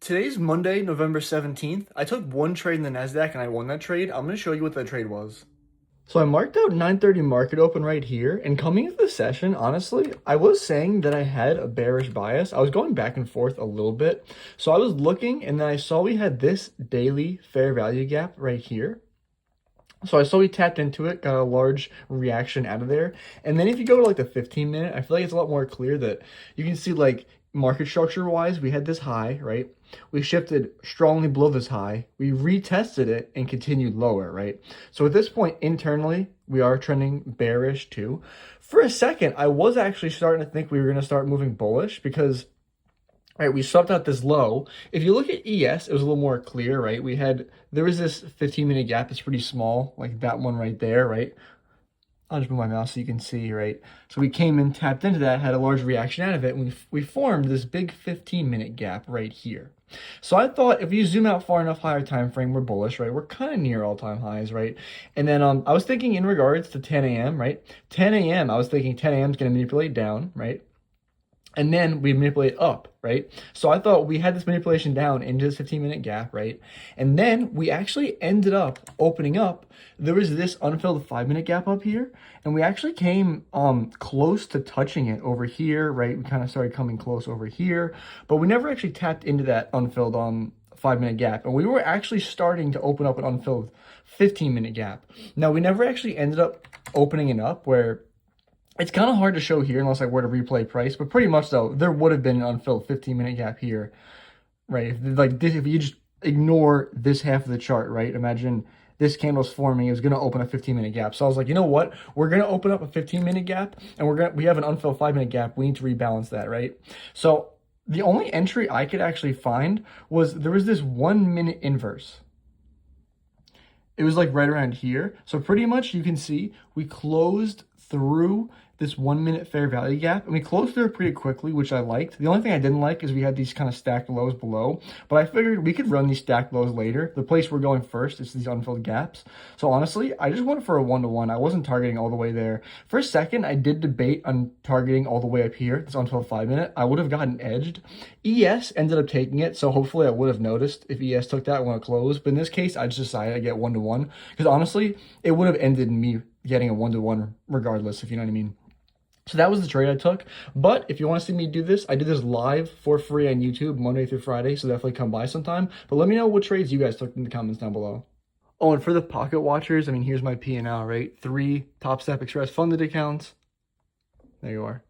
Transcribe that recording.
Today's Monday, November 17th. I took one trade in the NASDAQ and I won that trade. I'm going to show you what that trade was. So I marked out 9:30 market open right here, and coming into the session, honestly, I was saying that I had a bearish bias. I was going back and forth a little bit. So I was looking, and then I saw we had this daily fair value gap right here. So I saw we tapped into it, got a large reaction out of there. And then if you go to like the 15 minute, I feel like it's a lot more clear that you can see like market structure wise, we had this high, right? We shifted strongly below this high. We retested it and continued lower, right? So at this point, internally, we are trending bearish too. For a second, I was actually starting to think we were going to start moving bullish because right, we swept out this low. If you look at ES, it was a little more clear, right? There was this 15-minute gap that's pretty small, like that one right there, right? I'll just move my mouse so you can see, right? So we came in, tapped into that, had a large reaction out of it, and we formed this big 15-minute gap right here. So I thought if you zoom out far enough higher time frame, we're bullish, right? We're kind of near all-time highs, right? And then I was thinking in regards to 10 a.m., right? 10 a.m., I was thinking 10 a.m. is going to manipulate down, right? And then we manipulate up, right? So I thought we had this manipulation down into this 15-minute gap, right? And then we actually ended up opening up. There was this unfilled 5-minute gap up here, and we actually came close to touching it over here, right? We kind of started coming close over here, but we never actually tapped into that unfilled 5-minute gap. And we were actually starting to open up an unfilled 15-minute gap. Now, we never actually ended up opening it up where it's kind of hard to show here unless I were to replay price, but pretty much though, there would have been an unfilled 15-minute gap here, right? If you just ignore this half of the chart, right? Imagine this candle's forming, it was going to open a 15-minute gap. So I was like, you know what? We're going to open up a 15-minute gap, and we have an unfilled 5-minute gap. We need to rebalance that, right? So the only entry I could actually find was there was this 1-minute inverse. It was like right around here. So pretty much you can see we closed through this 1-minute fair value gap, and we closed through it pretty quickly, which I liked. The only thing I didn't like is we had these kind of stacked lows below, but I figured we could run these stacked lows later. The place we're going first is these unfilled gaps. So honestly, I just went for a 1-to-1. I wasn't targeting all the way there. For a second, I did debate on targeting all the way up here, this unfilled 5-minute. I would have gotten edged. ES ended up taking it, so hopefully I would have noticed if ES took that when it closed. But in this case, I just decided to get 1-to-1 because honestly, it would have ended in me getting a 1-to-1 regardless, if you know what I mean. So that was the trade I took. But if you want to see me do this, I do this live for free on YouTube Monday through Friday, so definitely come by sometime. But let me know what trades you guys took in the comments down below. Oh, and for the pocket watchers, I mean, here's my P&L, right? 3 Top Step Express funded accounts. There you are.